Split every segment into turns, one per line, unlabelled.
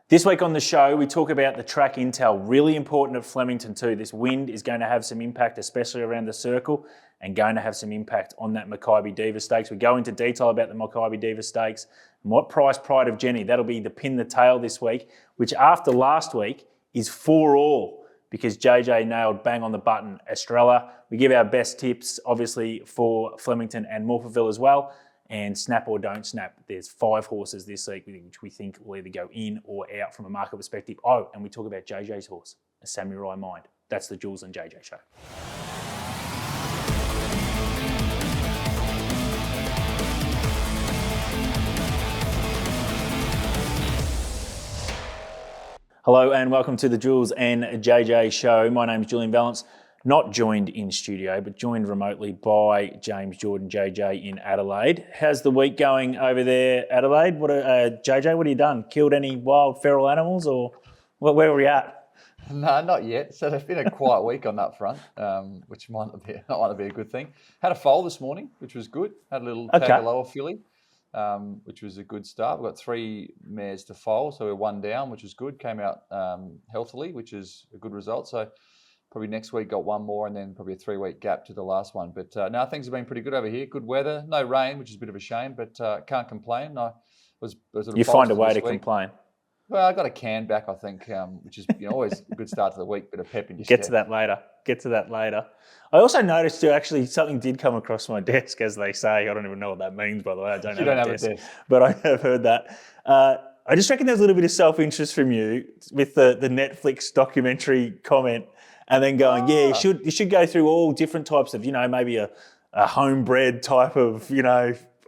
This week on the show, we talk about the track intel, really important at Flemington too. This wind is going to have some impact, especially around the circle, and going to have some impact on that Makybe Diva Stakes. We go into detail about the Makybe Diva Stakes and what price Pride of Jenni. That'll be the pin the tail this week, which after last week is 4-all because JJ nailed bang on the button Estrella. We give our best tips, obviously, for Flemington and Morphettville as well. And snap or don't snap. There's 5 horses this week which we think will either go in or out from a market perspective. Oh, and we talk about JJ's horse, a Samurai Mind. That's the Jules and JJ show. Hello and welcome to the Jules and JJ show. My name is Julian Valance. Not joined in studio, but joined remotely by James Jordan, JJ in Adelaide. How's the week going over there, Adelaide? JJ, what have you done? Killed any wild feral animals or where are we at?
No, not yet. So it's been a quiet week on that front, which might not be a good thing. Had a foal this morning, which was good. Had a little Tagaloa filly, which was a good start. We've got 3 mares to foal, so we're 1 down, which is good. Came out healthily, which is a good result. So probably next week got 1 more and then probably a 3-week gap to the last one. But no, things have been pretty good over here. Good weather, no rain, which is a bit of a shame, but can't complain.
You find a way to complain.
Well, I got a can back, I think, which is always a good start to the week, bit of pep in your
step. Get to that later. I also noticed too, actually, something did come across my desk, as they say. I don't even know what that means, by the way. I don't have a desk. But I have heard that. I just reckon there's a little bit of self-interest from you with the Netflix documentary comment. And then going, you should go through all different types of, maybe a homebred type of,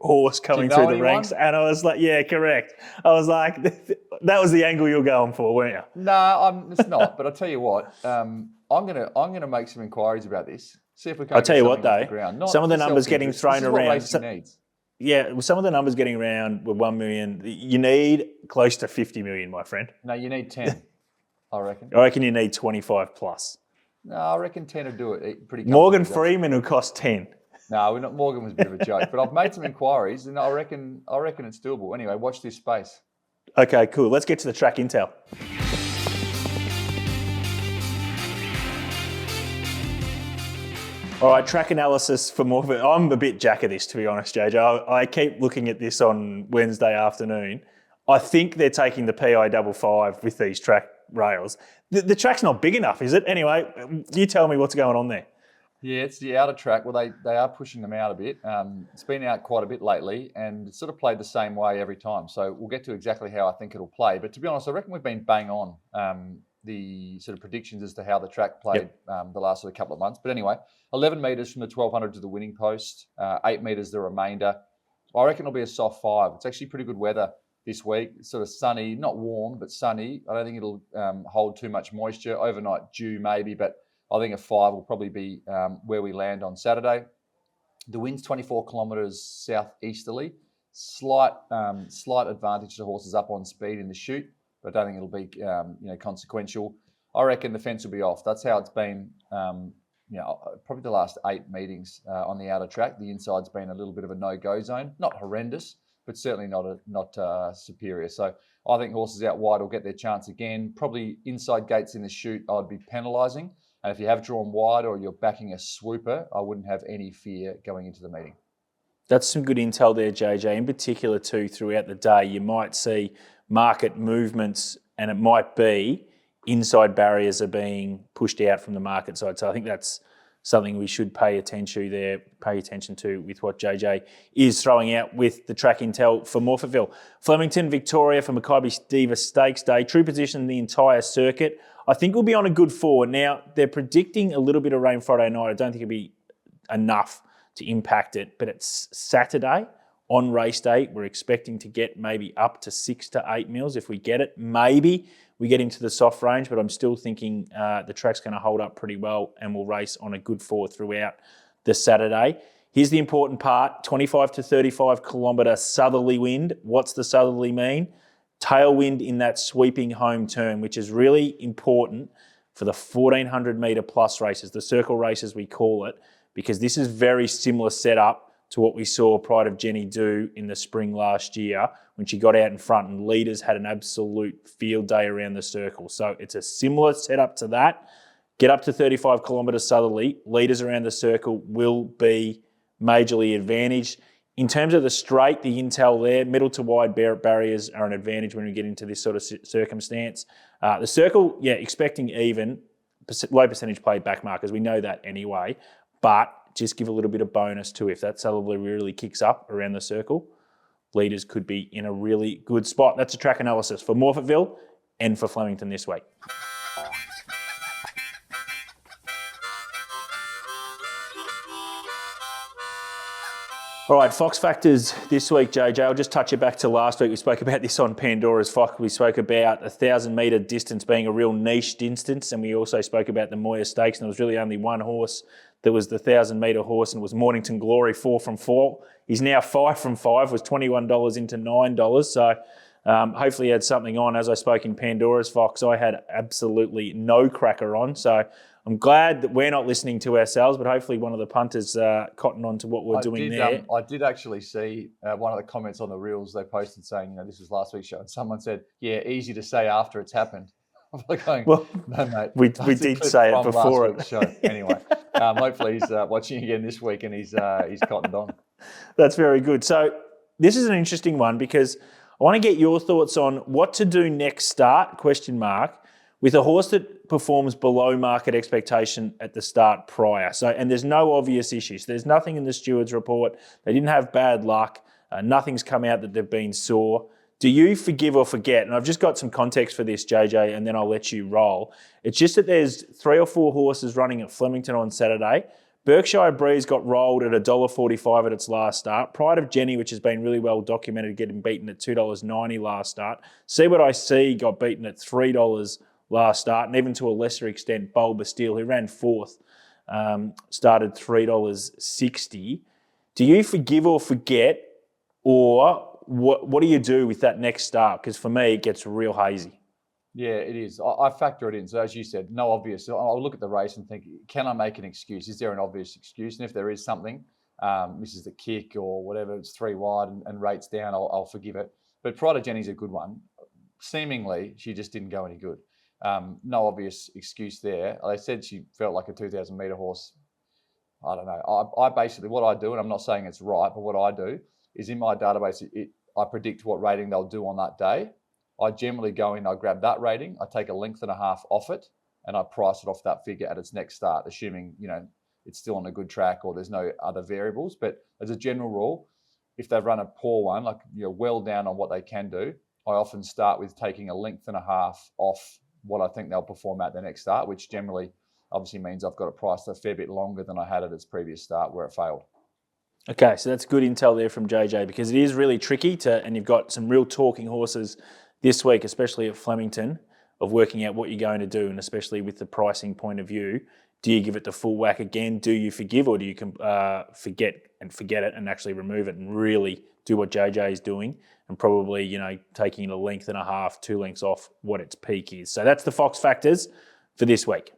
horse coming through the ranks. And I was like, yeah, correct. I was like, that was the angle you were going for, weren't you?
No, it's not. But I'll tell you what, I'm gonna make some inquiries about this. See if we can.
I'll tell you what though, some of the numbers getting thrown around. Some of the numbers getting around were 1 million. You need close to 50 million, my friend.
No, you need 10. I reckon.
I reckon you need 25 plus.
No, I reckon 10 would do it pretty good.
Morgan Freeman will cost 10.
No, Morgan was a bit of a joke, but I've made some inquiries and I reckon it's doable. Anyway, watch this space.
Okay, cool. Let's get to the track intel. All right, track analysis for Morphettville. I'm a bit jack of this, to be honest, JJ. I keep looking at this on Wednesday afternoon. I think they're taking the PI 55 with these track rails. The track's not big enough, is it? Anyway, you tell me what's going on there.
Yeah, it's the outer track. Well, they are pushing them out a bit. It's been out quite a bit lately and it's sort of played the same way every time. So we'll get to exactly how I think it'll play. But to be honest, I reckon we've been bang on the sort of predictions as to how the track played the last sort of couple of months. But anyway, 11 metres from the 1200 to the winning post, 8 metres the remainder. I reckon it'll be a soft 5. It's actually pretty good weather this week. It's sort of sunny, not warm, but sunny. I don't think it'll hold too much moisture. Overnight dew maybe, but I think a 5 will probably be where we land on Saturday. The wind's 24 kilometres southeasterly. Slight advantage to horses up on speed in the chute, but I don't think it'll be consequential. I reckon the fence will be off. That's how it's been. Probably the last 8 meetings on the outer track. The inside's been a little bit of a no-go zone. Not horrendous, but certainly not superior. So I think horses out wide will get their chance again. Probably inside gates in the chute, I'd be penalising. And if you have drawn wide or you're backing a swooper, I wouldn't have any fear going into the meeting.
That's some good intel there, JJ. In particular, too, throughout the day, you might see market movements and it might be inside barriers are being pushed out from the market side. So I think that's something we should pay attention to with what JJ is throwing out with the track intel for Morphettville. Flemington, Victoria for Makybe Diva Stakes Day. True position in the entire circuit. I think we'll be on a good forward. Now, they're predicting a little bit of rain Friday night. I don't think it'll be enough to impact it, but it's Saturday on race day. We're expecting to get maybe up to 6 to 8 mils. If we get it, maybe we get into the soft range, but I'm still thinking the track's going to hold up pretty well and we'll race on a good forward throughout the Saturday. Here's the important part, 25 to 35 kilometre southerly wind. What's the southerly mean? Tailwind in that sweeping home turn, which is really important for the 1400 metre plus races, the circle races we call it, because this is very similar setup to what we saw Pride of Jenni do in the spring last year when she got out in front, and leaders had an absolute field day around the circle. So it's a similar setup to that. Get up to 35 kilometres southerly, leaders around the circle will be majorly advantaged. In terms of the straight, the intel there, middle to wide barriers are an advantage when we get into this sort of circumstance. The circle, expecting even, low percentage play back markers. We know that anyway, but just give a little bit of bonus too. If that southerly really kicks up around the circle, leaders could be in a really good spot. That's a track analysis for Morphettville and for Flemington this week. All right, Fox factors this week, JJ. I'll just touch it back to last week. We spoke about this on Pandora's Fox. We spoke about 1,000-metre distance being a real niche distance, and we also spoke about the Makybe Stakes, and there was really only one horse that was the 1,000-metre horse, and it was Mornington Glory, 4 from 4. He's now 5 from 5, was $21 into $9. So hopefully he had something on. As I spoke in Pandora's Fox, I had absolutely no cracker on. So I'm glad that we're not listening to ourselves, but hopefully one of the punters cottoned on to what we're doing there.
I did actually see one of the comments on the reels they posted saying, this was last week's show, and someone said, easy to say after it's happened. I'm like going,
well,
no, mate.
We did say it before
last week's show. Anyway, hopefully he's watching again this week and he's cottoned on.
That's very good. So this is an interesting one because I want to get your thoughts on what to do next start, with a horse that performs below market expectation at the start prior. So, and there's no obvious issues. There's nothing in the steward's report. They didn't have bad luck. Nothing's come out that they've been sore. Do you forgive or forget? And I've just got some context for this, JJ, and then I'll let you roll. It's just that there's 3 or 4 horses running at Flemington on Saturday. Berkshire Breeze got rolled at $1.45 at its last start. Pride of Jenni, which has been really well documented, getting beaten at $2.90 last start. See What I See got beaten at $3 last start, and even to a lesser extent, Bold Bastille, who ran 4th, started $3.60. Do you forgive or forget, or what do you do with that next start? Because for me, it gets real hazy.
Yeah, it is. I factor it in. So as you said, no obvious. I'll look at the race and think, can I make an excuse? Is there an obvious excuse? And if there is something, misses the kick or whatever, it's 3 wide and rates down, I'll forgive it. But Pride of Jenni's a good one. Seemingly, she just didn't go any good. No obvious excuse there. They said she felt like a 2,000-metre horse. I don't know. I basically, what I do, and I'm not saying it's right, but what I do is in my database, I predict what rating they'll do on that day. I generally go in, I grab that rating, I take a length and a half off it, and I price it off that figure at its next start, assuming, it's still on a good track or there's no other variables. But as a general rule, if they've run a poor one, well down on what they can do, I often start with taking a length and a half off what I think they'll perform at the next start, which generally obviously means I've got it priced a fair bit longer than I had at its previous start where it failed.
Okay, so that's good intel there from JJ, because it is really tricky and you've got some real talking horses this week, especially at Flemington, of working out what you're going to do, and especially with the pricing point of view. Do you give it the full whack again? Do you forgive, or do you forget it and actually remove it and really do what JJ is doing and probably, taking a length and a half, 2 lengths off what its peak is? So that's the Fox factors for this week.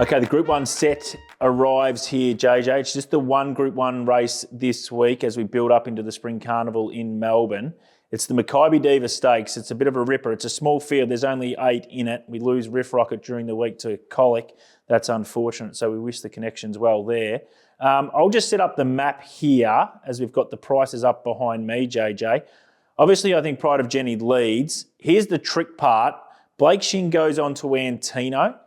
Okay, the Group 1 set arrives here, JJ. It's just the one Group 1 race this week as we build up into the Spring Carnival in Melbourne. It's the Makybe Diva Stakes. It's a bit of a ripper. It's a small field. There's only 8 in it. We lose Riff Rocket during the week to Colic. That's unfortunate, so we wish the connections well there. I'll just set up the map here as we've got the prices up behind me, JJ. Obviously, I think Pride of Jenni leads. Here's the trick part. Blake Shin goes on to Antino.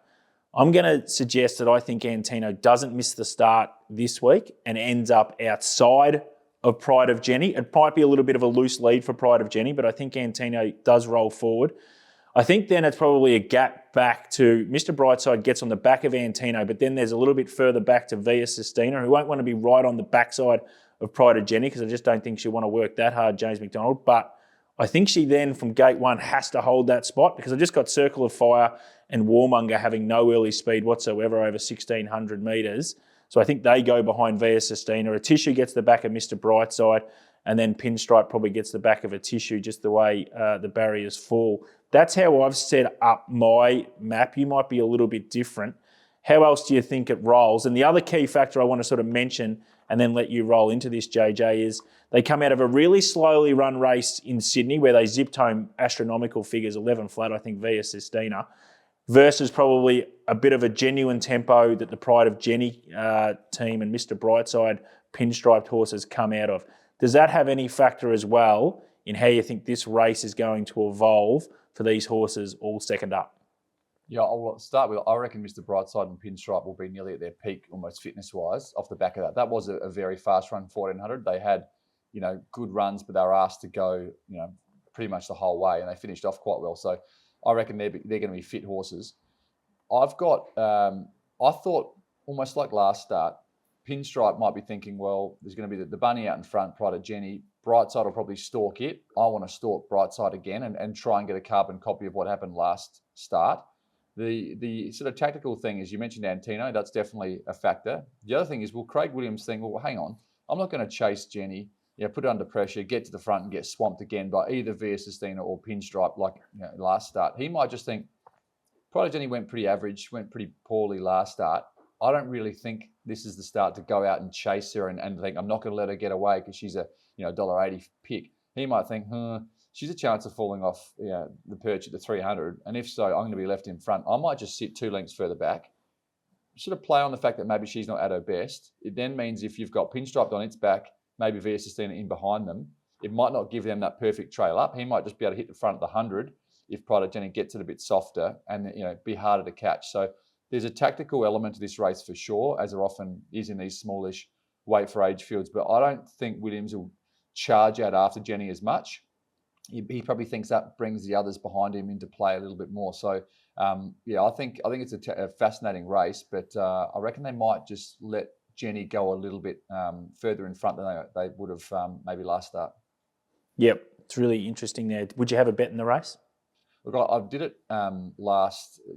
I'm going to suggest that I think Antino doesn't miss the start this week and ends up outside of Pride of Jenni. It might be a little bit of a loose lead for Pride of Jenni, but I think Antino does roll forward. I think then it's probably a gap back to Mr. Brightside gets on the back of Antino, but then there's a little bit further back to Via Sistina, who won't want to be right on the backside of Pride of Jenni because I just don't think she'll want to work that hard, James McDonald. But I think she then, from gate 1, has to hold that spot because I've just got Circle of Fire and Warmonger having no early speed whatsoever over 1,600 metres. So I think they go behind Via Sistina. A Tissue gets the back of Mr. Brightside, and then Pinstripe probably gets the back of a Tissue, just the way the barriers fall. That's how I've set up my map. You might be a little bit different. How else do you think it rolls? And the other key factor I want to sort of mention and then let you roll into this, JJ, is they come out of a really slowly run race in Sydney where they zipped home astronomical figures, 11 flat, I think, via Sistina, versus probably a bit of a genuine tempo that the Pride of Jenni team and Mr. Brightside pinstriped horses come out of. Does that have any factor as well in how you think this race is going to evolve for these horses all second up?
Yeah, I'll start with, I reckon Mr. Brightside and Pinstripe will be nearly at their peak, almost fitness-wise, off the back of that. That was a very fast run, 1400. They had, good runs, but they were asked to go, pretty much the whole way, and they finished off quite well. So I reckon they're going to be fit horses. I've got, I thought almost like last start, Pinstripe might be thinking, well, there's going to be the bunny out in front, Pride of Jenni. Brightside will probably stalk it. I want to stalk Brightside again and try and get a carbon copy of what happened last start. The sort of tactical thing is, you mentioned Antino, that's definitely a factor. The other thing is, will Craig Williams think, well, hang on, I'm not going to chase Jenni, put her under pressure, get to the front and get swamped again by either Via Sistina or Pinstripe like last start. He might just think, Pride of Jenni went pretty average, went pretty poorly last start. I don't really think this is the start to go out and chase her and think, I'm not going to let her get away because she's a $1.80 pick. He might think, she's a chance of falling off the perch at the 300. And if so, I'm going to be left in front. I might just sit 2 lengths further back. Sort of play on the fact that maybe she's not at her best. It then means if you've got Pinstriped on its back, maybe Via Sistina in behind them, it might not give them that perfect trail up. He might just be able to hit the front of the 100 if Pride of Jenni gets it a bit softer and be harder to catch. So there's a tactical element to this race for sure, as there often is in these smallish weight for age fields. But I don't think Williams will charge out after Jenni as much. He probably thinks that brings the others behind him into play a little bit more. So, I think it's a fascinating race, but I reckon they might just let Jenni go a little bit further in front than they would have maybe last start.
Yep, it's really interesting there. Would you have a bet in the race?
Look, I did it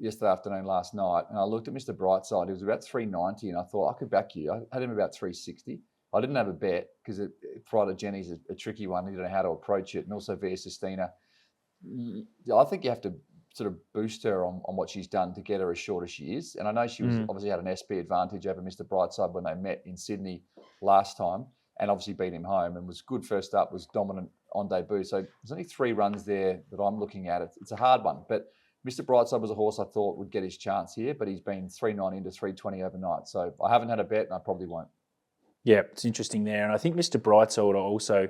yesterday afternoon, last night, and I looked at Mr. Brightside. He was about 390, and I thought I could back you. I had him about 360. I didn't have a bet because Pride of Jenni's a tricky one. You don't know how to approach it, and also Via Sistina. I think you have to sort of boost her on what she's done to get her as short as she is. And I know she was obviously had an SB advantage over Mr. Brightside when they met in Sydney last time, and obviously beat him home and was good first up, was dominant on debut. So there's only 3 runs there that I'm looking at. It's a hard one, but Mr. Brightside was a horse I thought would get his chance here, but he's been 390 into 320 overnight. So I haven't had a bet, and I probably won't.
Yeah, it's interesting there. And I think Mr. Brightside also,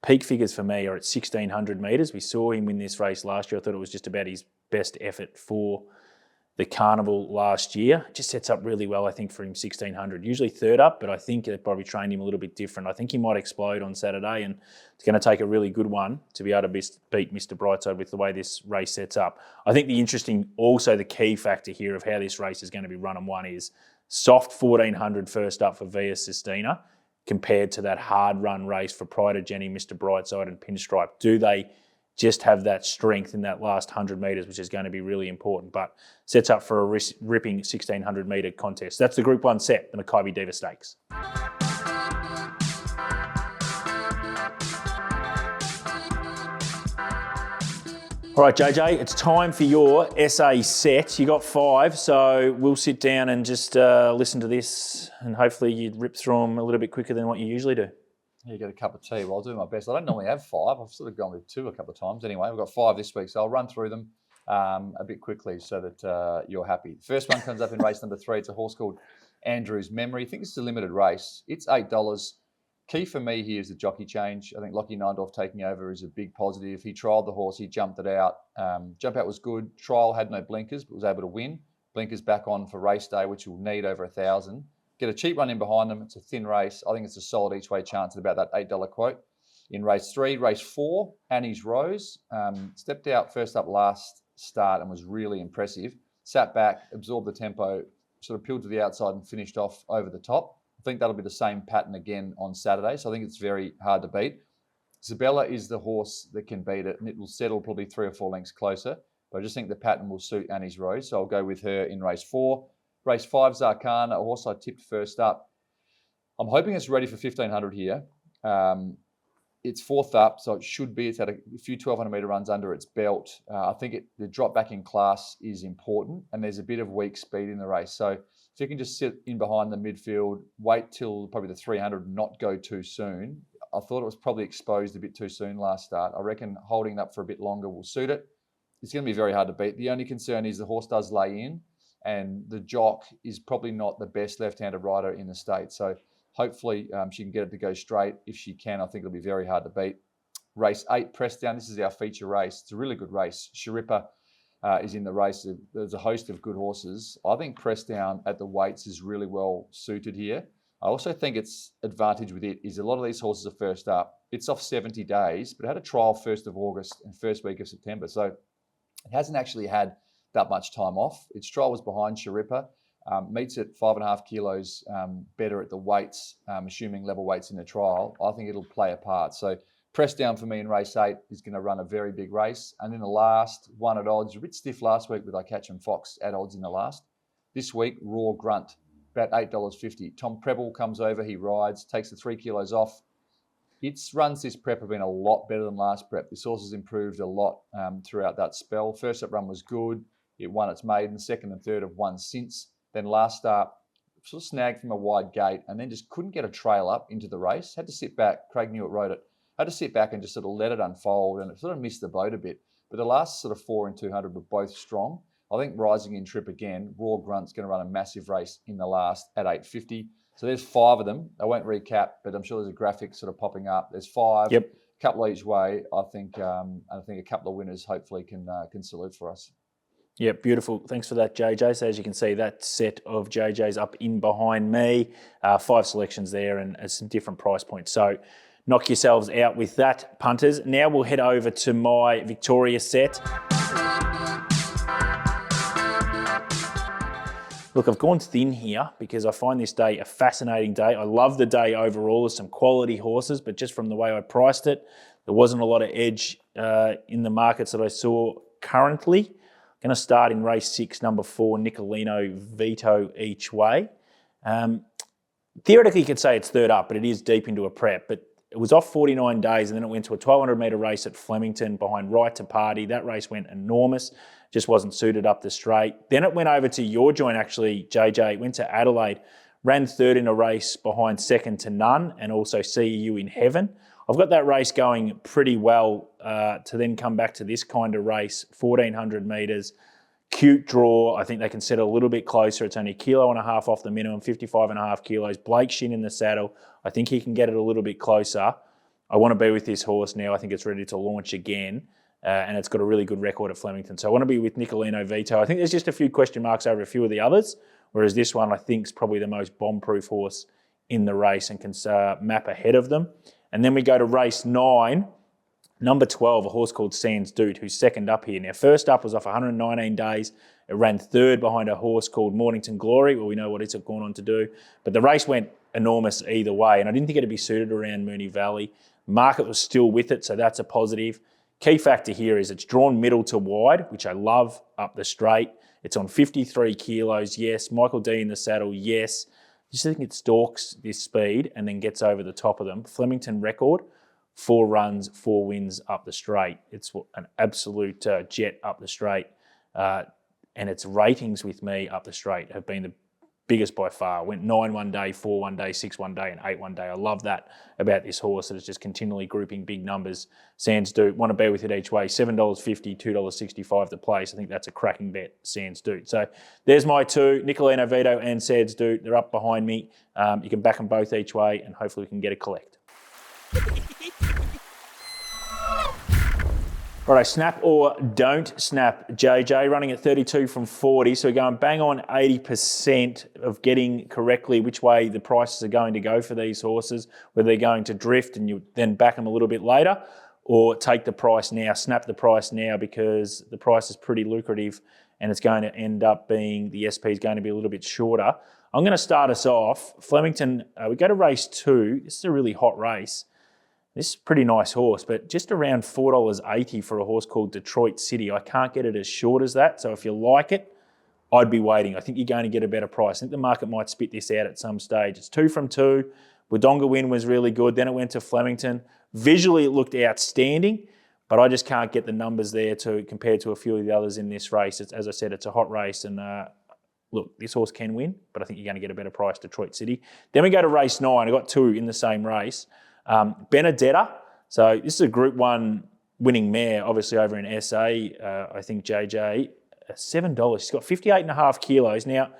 peak figures for me are at 1,600 metres. We saw him win this race last year. I thought it was just about his best effort for the Carnival last year. Just sets up really well, I think, for him, 1,600. Usually third up, but I think they probably trained him a little bit different. I think he might explode on Saturday, and it's going to take a really good one to be able to beat Mr. Brightside with the way this race sets up. I think the key factor here of how this race is going to be run and won is soft 1,400 first up for Via Sistina compared to that hard run race for Pride of Jenni, Mr. Brightside and Pinstripe. Do they just have that strength in that last 100 metres, which is going to be really important, but sets up for a ripping 1,600 metre contest. That's the Group 1 set, the Makybe Diva Stakes. All right, JJ, it's time for your SA set. You got 5, so we'll sit down and just listen to this, and hopefully you rip through them a little bit quicker than what you usually do.
You get a cup of tea. Well, I'll do my best. I don't normally have 5. I've sort of gone with 2 a couple of times. Anyway, we've got 5 this week, so I'll run through them a bit quickly so that you're happy. The first one comes up in race number 3. It's a horse called Andrew's Memory. I think this is a limited race. It's $8. Key for me here is the jockey change. I think Lockie Neindorf taking over is a big positive. He trialled the horse. He jumped it out. Jump out was good. Trial had no blinkers, but was able to win. Blinkers back on for race day, which will need over 1,000. Get a cheap run in behind them. It's a thin race. I think it's a solid each way chance at about that $8 quote. In race 3, race 4, Annie's Rose stepped out first up last start and was really impressive. Sat back, absorbed the tempo, sort of peeled to the outside and finished off over the top. I think that'll be the same pattern again on Saturday. So I think it's very hard to beat. Isabella is the horse that can beat it, and it will settle probably 3 or 4 lengths closer. But I just think the pattern will suit Annie's Rose. So I'll go with her in race 4. Race 5, Zarkana, a horse I tipped first up. I'm hoping it's ready for 1,500 here. It's 4th up, so it should be. It's had a few 1,200 metre runs under its belt. I think the drop back in class is important, and there's a bit of weak speed in the race. So if you can just sit in behind the midfield, wait till probably the 300, not go too soon. I thought it was probably exposed a bit too soon last start. I reckon holding it up for a bit longer will suit it. It's going to be very hard to beat. The only concern is the horse does lay in, and the jock is probably not the best left-handed rider in the state. So hopefully she can get it to go straight. If she can, I think it'll be very hard to beat. Race 8, Press Down. This is our feature race. It's a really good race. Sharippa is in the race. There's a host of good horses. I think Press Down at the weights is really well suited here. I also think its advantage with it is a lot of these horses are first up. It's off 70 days, but it had a trial 1st of August and first week of September. So it hasn't actually had that much time off. Its trial was behind Sharippa. Meets at 5.5 kilos better at the weights, assuming level weights in the trial. I think it'll play a part. So Press Down for me in race 8 is going to run a very big race. And then the last one at odds, a bit stiff last week with I Catch 'em Fox at odds in the last. This week, Raw Grunt, about $8.50. Tom Preble comes over, he rides, takes the 3 kilos off. Its runs this prep have been a lot better than last prep. This horse has improved a lot throughout that spell. First up run was good. It won its maiden. Second and third have won since. Then last start, sort of snagged from a wide gate and then just couldn't get a trail up into the race. Had to sit back. Craig Newitt wrote it. Had to sit back and just sort of let it unfold, and it sort of missed the boat a bit. But the last sort of 4 and 200 were both strong. I think rising in trip again, Raw Grunt's going to run a massive race in the last at 8.50. So there's 5 of them. I won't recap, but I'm sure there's a graphic sort of popping up. There's 5,
Yep.
a couple each way. I think a couple of winners hopefully can salute for us.
Yeah, beautiful. Thanks for that, JJ. So as you can see, that set of JJ's up in behind me. 5 selections there and at some different price points. So knock yourselves out with that, punters. Now we'll head over to my Victoria set. Look, I've gone thin here because I find this day a fascinating day. I love the day overall. There's some quality horses, but just from the way I priced it, there wasn't a lot of edge in the markets that I saw currently. Going to start in race 6, number 4, Nicolino Vito each way. Theoretically, you could say it's third up, but it is deep into a prep. But it was off 49 days, and then it went to a 1,200-metre race at Flemington behind Right to Party. That race went enormous, just wasn't suited up the straight. Then it went over to your joint, actually, JJ. It went to Adelaide, ran third in a race behind Second to None, and also See You in Heaven. I've got that race going pretty well to then come back to this kind of race, 1,400 metres. Cute draw. I think they can set it a little bit closer. It's only 1.5 kilos off the minimum, 55.5 kilos. Blake Shin in the saddle. I think he can get it a little bit closer. I want to be with this horse now. I think it's ready to launch again. And it's got a really good record at Flemington. So I want to be with Nicolino Vito. I think there's just a few question marks over a few of the others, whereas this one I think is probably the most bomb-proof horse in the race and can map ahead of them. And then we go to race 9. Number 12, a horse called Sans Doute, who's second up here. Now, first up was off 119 days. It ran third behind a horse called Mornington Glory. Well, we know what it's gone on to do. But the race went enormous either way, and I didn't think it'd be suited around Moonee Valley. Market was still with it, so that's a positive. Key factor here is it's drawn middle to wide, which I love up the straight. It's on 53 kilos, yes. Michael D in the saddle, yes. Just think it stalks this speed and then gets over the top of them. Flemington record. 4 runs, 4 wins up the straight. It's an absolute jet up the straight. And its ratings with me up the straight have been the biggest by far. Went 9 one day, 4 one day, 6 one day, and 8 one day. I love that about this horse, that it's just continually grouping big numbers. Sans Doute, want to be with it each way. $7.50, $2.65 the place. I think that's a cracking bet, Sans Doute. So there's my 2, Nicolino Vito and Sans Doute. They're up behind me. You can back them both each way, and hopefully we can get a collect. Righto, snap or don't snap, JJ, running at 32 from 40. So we're going bang on 80% of getting correctly which way the prices are going to go for these horses, whether they're going to drift and you then back them a little bit later, or take the price now, snap the price now, because the price is pretty lucrative and it's going to end up being, the SP is going to be a little bit shorter. I'm going to start us off. Flemington, we go to race 2. This is a really hot race. This is a pretty nice horse, but just around $4.80 for a horse called Detroit City. I can't get it as short as that, so if you like it, I'd be waiting. I think you're going to get a better price. I think the market might spit this out at some stage. It's 2 from 2. Wodonga Win was really good. Then it went to Flemington. Visually, it looked outstanding, but I just can't get the numbers there to compared to a few of the others in this race. It's, as I said, it's a hot race, and look, this horse can win, but I think you're going to get a better price, Detroit City. Then we go to race 9. I got 2 in the same race. Benedetta. So this is a Group 1 winning mare, obviously over in SA. I think JJ, $7. She's got 58.5 kilos. Now,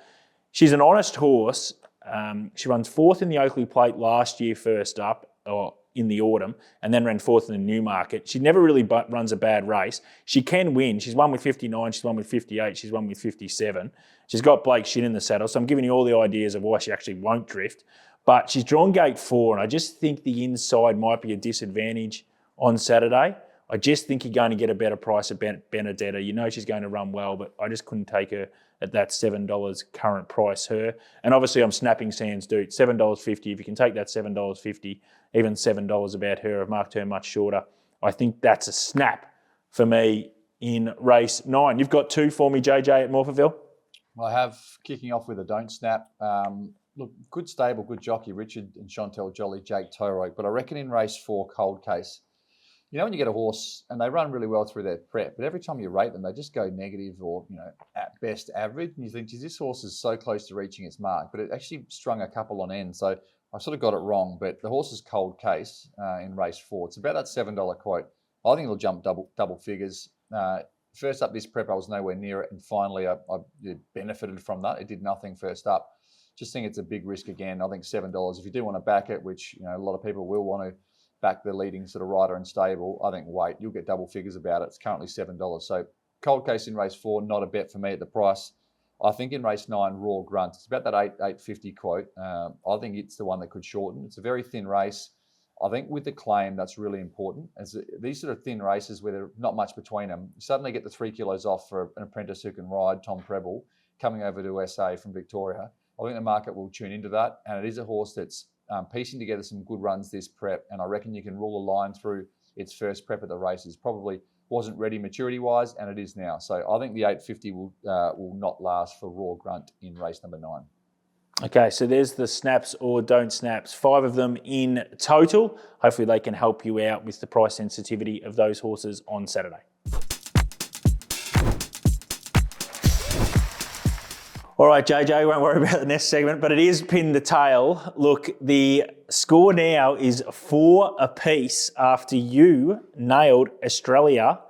she's an honest horse. She runs 4th in the Oakley Plate last year first up, or in the autumn, and then ran 4th in the Newmarket. She never really runs a bad race. She can win. She's won with 59, she's won with 58, she's won with 57. She's got Blake Shin in the saddle, so I'm giving you all the ideas of why she actually won't drift. But she's drawn gate 4, and I just think the inside might be a disadvantage on Saturday. I just think you're going to get a better price at Benedetta. You know she's going to run well, but I just couldn't take her at that $7 current price, her. And obviously I'm snapping Sans Doot, $7.50. If you can take that $7.50, even $7 about her, I've marked her much shorter. I think that's a snap for me in race 9. You've got 2 for me, JJ, at Morphettville?
I have, kicking off with a don't snap. Look, good stable, good jockey, Richard and Chantel Jolly, Jake Toroy. But I reckon in race 4, Cold Case, you know when you get a horse and they run really well through their prep, but every time you rate them, they just go negative or, at best average. And you think, geez, this horse is so close to reaching its mark, but it actually strung a couple on end. So I sort of got it wrong, but the horse is Cold Case in race 4. It's about that $7 quote. I think it'll jump double figures. First up this prep, I was nowhere near it. And finally, I benefited from that. It did nothing first up. Just think it's a big risk again. I think $7. If you do want to back it, which a lot of people will want to back the leading sort of rider and stable, I think wait, you'll get double figures about it. It's currently $7. So Cold Case in race 4, not a bet for me at the price. I think in race 9, Raw Grunt, it's about that $8.50 quote. I think it's the one that could shorten. It's a very thin race. I think with the claim, that's really important. As these sort of thin races where there's not much between them, you suddenly get the 3 kilos off for an apprentice who can ride, Tom Preble, coming over to SA from Victoria. I think the market will tune into that, and it is a horse that's piecing together some good runs this prep, and I reckon you can rule a line through its first prep at the races. Probably wasn't ready maturity-wise, and it is now. So I think the $8.50 will not last for Raw Grunt in race number 9.
Okay, so there's the snaps or don't snaps, 5 of them in total. Hopefully they can help you out with the price sensitivity of those horses on Saturday. All right, JJ, won't worry about the next segment, but it is Pin the Tail. Look, the score now is 4 apiece after you nailed Australia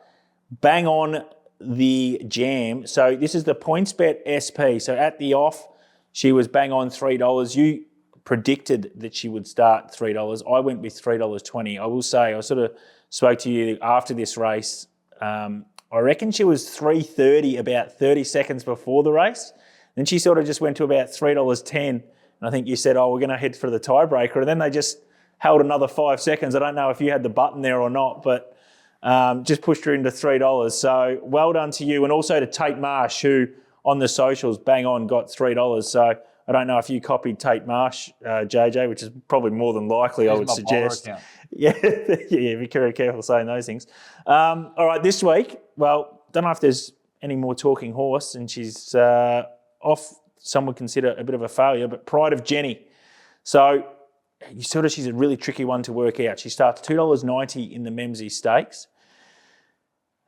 bang on the jam. So this is the PointsBet SP. So at the off, she was bang on $3. You predicted that she would start $3. I went with $3.20. I will say, I sort of spoke to you after this race. I reckon she was $3.30 about 30 seconds before the race. Then she sort of just went to about $3.10. And I think you said, oh, we're going to head for the tiebreaker. And then they just held another 5 seconds. I don't know if you had the button there or not, but just pushed her into $3. So well done to you. And also to Tate Marsh, who on the socials, bang on, got $3. So I don't know if you copied Tate Marsh, JJ, which is probably more than likely, I would suggest. Yeah, be very careful saying those things. All right, this week, well, don't know if there's any more talking horse, and she's off, some would consider a bit of a failure, but Pride of Jenni. So she's a really tricky one to work out. She starts $2.90 in the Makybe Stakes.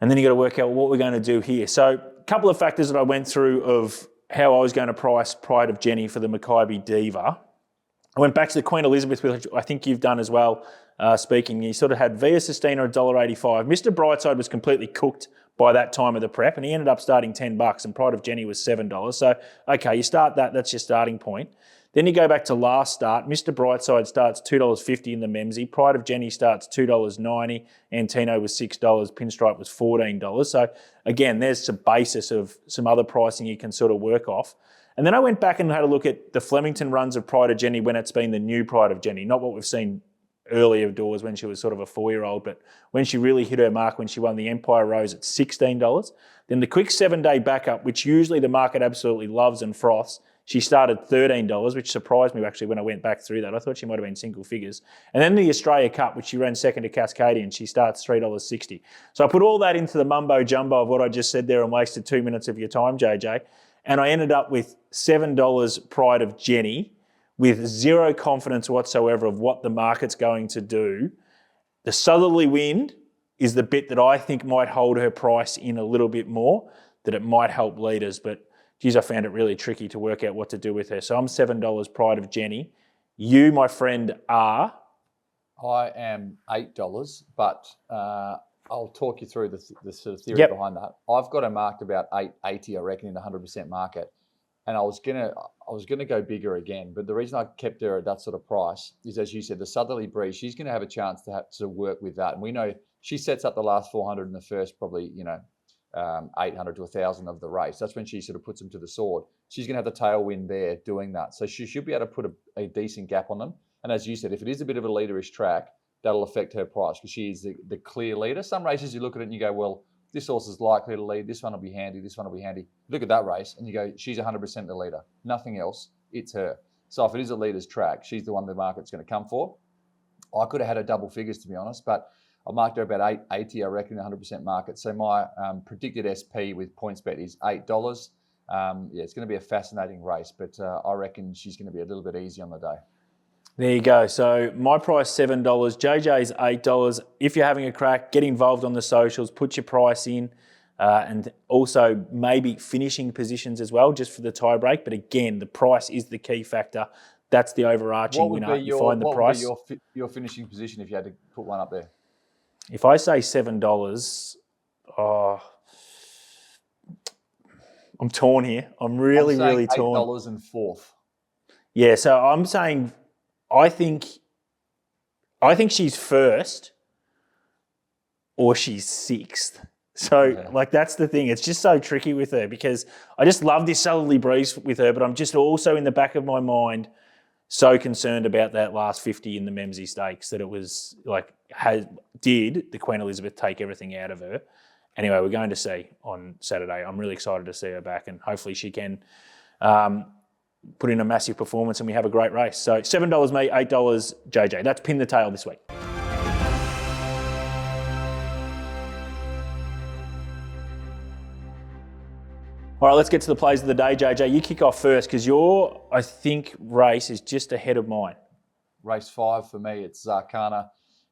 And then you got to work out what we're going to do here. So a couple of factors that I went through of how I was going to price Pride of Jenni for the Makybe Diva. I went back to the Queen Elizabeth, which I think you've done as well, speaking. You sort of had Via Sistina $1.85. Mr. Brightside was completely cooked by that time of the prep, and he ended up starting $10, and Pride of Jenni was $7. So, okay, you start that, that's your starting point. Then you go back to last start. Mr. Brightside starts $2.50 in the Memsey. Pride of Jenni starts $2.90. Antino was $6. Pinstripe was $14. So, again, there's some basis of some other pricing you can sort of work off. And then I went back and had a look at the Flemington runs of Pride of Jenni when it's been the new Pride of Jenni, not what we've seen earlier doors when she was sort of a 4-year-old, but when she really hit her mark when she won the Empire Rose at $16. Then the quick 7-day backup, which usually the market absolutely loves and froths, she started $13, which surprised me actually when I went back through that. I thought she might have been single figures. And then the Australia Cup, which she ran second to Cascadian, she starts $3.60. So I put all that into the mumbo jumbo of what I just said there and wasted 2 minutes of your time, JJ. And I ended up with $7 Pride of Jenni, with zero confidence whatsoever of what the market's going to do. The southerly wind is the bit that I think might hold her price in a little bit more, that it might help leaders. But geez, I found it really tricky to work out what to do with her. So I'm $7 Pride of Jenni. You, my friend, are?
I am $8, but I'll talk you through the sort of theory behind that. I've got her marked about $8.80, I reckon, in the 100% market, and I was gonna go bigger again. But the reason I kept her at that sort of price is, as you said, the southerly breeze. She's going to have a chance to work with that, and we know she sets up the last 400 in the first probably 800 to 1,000 of the race. That's when she sort of puts them to the sword. She's going to have the tailwind there doing that, so she should be able to put a decent gap on them. And as you said, if it is a bit of a leaderish track, that'll affect her price because she is the clear leader. Some races you look at it and you go, well, this horse is likely to lead. This one will be handy. This one will be handy. Look at that race and you go, she's 100% the leader. Nothing else. It's her. So if it is a leader's track, she's the one the market's going to come for. I could have had her double figures, to be honest, but I marked her about $8.80, I reckon, in the 100% market. So my predicted SP with PointsBet is $8. It's going to be a fascinating race, but I reckon she's going to be a little bit easy on the day.
There you go. So my price $7, JJ's $8. If you're having a crack, get involved on the socials, put your price in, and also maybe finishing positions as well, just for the tie break. But again, the price is the key factor. That's the overarching winner.
What would be your finishing position if you had to put one up there?
If I say $7, I'm torn here. I'm really torn.
$8 and fourth.
Yeah, so I'm saying I think she's first or she's sixth. So, that's the thing. It's just so tricky with her because I just love this southerly breeze with her, but I'm just also in the back of my mind so concerned about that last 50 in the Memsie Stakes that it was did the Queen Elizabeth take everything out of her? Anyway, we're going to see on Saturday. I'm really excited to see her back and hopefully she can put in a massive performance and we have a great race. So $7 me, $8 JJ. That's Pin the Tail this week. All right, let's get to the plays of the day, JJ. You kick off first because your, I think, race is just ahead of mine.
Race 5 for me, it's Zarkana.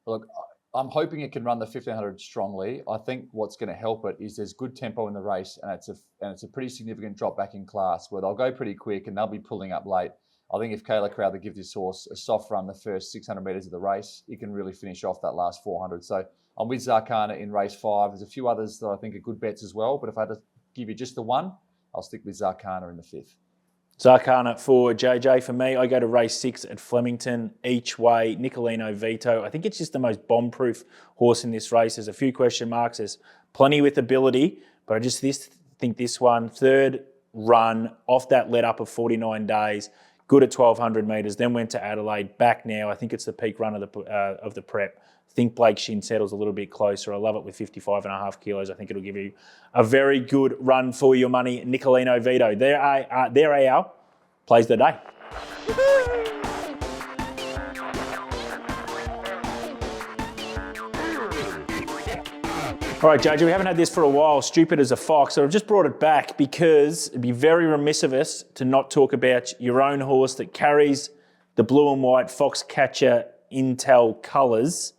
Look, I'm hoping it can run the 1,500 strongly. I think what's going to help it is there's good tempo in the race and it's a pretty significant drop back in class where they'll go pretty quick and they'll be pulling up late. I think if Kayla Crowther gives this horse a soft run the first 600 metres of the race, it can really finish off that last 400. So I'm with Zarkana in race 5. There's a few others that I think are good bets as well, but if I had to give you just the one, I'll stick with Zarkana in the 5th.
Zarkana for JJ. For me, I go to race 6 at Flemington, each way, Nicolino Vito. I think it's just the most bomb-proof horse in this race. There's a few question marks. There's plenty with ability, but I just think this one, third run off that let up of 49 days, good at 1,200 metres, then went to Adelaide, back now. I think it's the peak run of the prep. I think Blake Shin settles a little bit closer. I love it with 55.5 kilos. I think it'll give you a very good run for your money. Nicolino Vito. There are our plays of the day. All right, JJ, we haven't had this for a while. Stupid as a fox. So I've just brought it back because it'd be very remiss of us to not talk about your own horse that carries the blue and white Foxcatcher Intel colours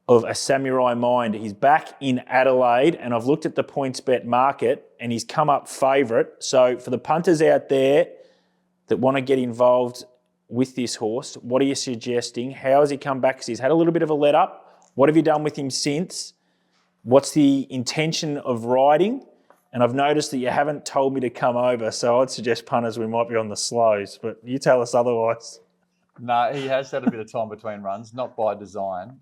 of a Samurai Mind. He's back in Adelaide and I've looked at the PointsBet market and he's come up favourite. So for the punters out there that want to get involved with this horse, what are you suggesting? How has he come back? Because he's had a little bit of a let up. What have you done with him since? What's the intention of riding? And I've noticed that you haven't told me to come over, so I'd suggest punters we might be on the slows, but you tell us otherwise.
No, he has had a bit of time between runs, not by design.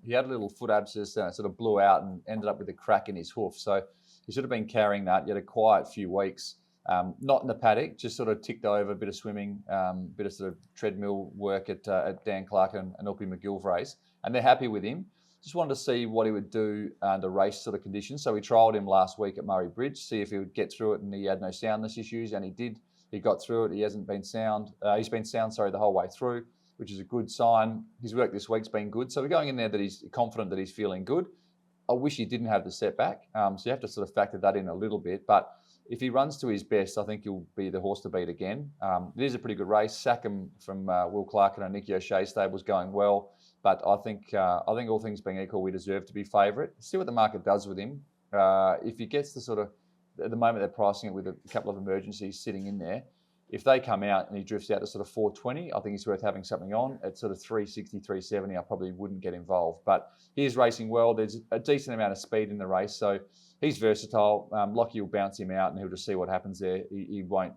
He had a little foot abscess and it sort of blew out and ended up with a crack in his hoof. So he should have been carrying that. He had a quiet few weeks. Not in the paddock, just sort of ticked over, a bit of swimming, bit of sort of treadmill work at Dan Clark and Opie McGill's race. And they're happy with him. Just wanted to see what he would do under race sort of conditions. So we trialled him last week at Murray Bridge, see if he would get through it, and he had no soundness issues, and he did. He got through it. He hasn't been sound. He's been sound, the whole way through, which is a good sign. His work this week's been good. So we're going in there that he's confident that he's feeling good. I wish he didn't have the setback. So you have to sort of factor that in a little bit. But if he runs to his best, I think he'll be the horse to beat again. It is a pretty good race. Sackham from Will Clark and Nicky O'Shea stable's going well. But I think all things being equal, we deserve to be favourite. See what the market does with him. If he gets the sort of at the moment they're pricing it with a couple of emergencies sitting in there. If they come out and he drifts out to sort of 420, I think he's worth having something on. At sort of 360, 370, I probably wouldn't get involved. But he is racing well. There's a decent amount of speed in the race, so he's versatile. Lockie will bounce him out, and he'll just see what happens there. He won't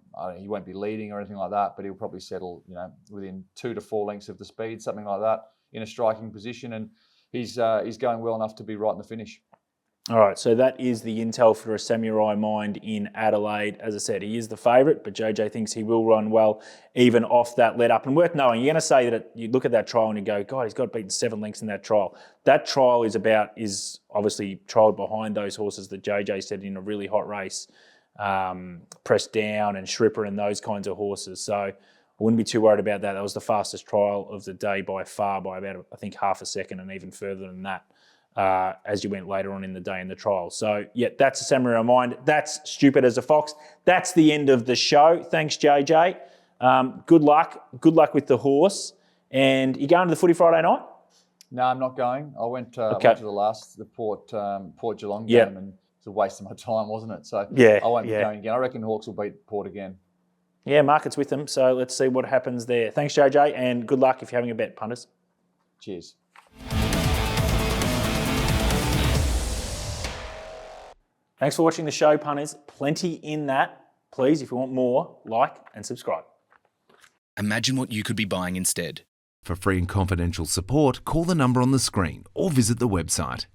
be leading or anything like that, but he'll probably settle, within 2 to 4 lengths of the speed, something like that, in a striking position. And he's going well enough to be right in the finish.
All right, so that is the intel for a Samurai Mind in Adelaide. As I said, he is the favourite, but JJ thinks he will run well even off that let up. And worth knowing, you're going to say that you look at that trial and you go, God, he's got beaten 7 lengths in that trial. That trial is obviously trialled behind those horses that JJ said in a really hot race, Pressed Down and Shripper and those kinds of horses. So I wouldn't be too worried about that. That was the fastest trial of the day by far, by about, I think, half a second and even further than that. As you went later on in the day in the trial. So, yeah, that's a Samurai Mind. That's Stupid as a Fox. That's the end of the show. Thanks, JJ. Good luck. Good luck with the horse. And you going to the footy Friday night?
No, I'm not going. I went to the Port Geelong game,
Yep.
and it's a waste of my time, wasn't it? So
Yeah,
I won't be going again. I reckon Hawks will beat Port again.
Yeah, market's with them. So let's see what happens there. Thanks, JJ, and good luck if you're having a bet, punters.
Cheers.
Thanks for watching the show, punters. Plenty in that. Please, if you want more, like and subscribe.
Imagine what you could be buying instead.
For free and confidential support, call the number on the screen or visit the website.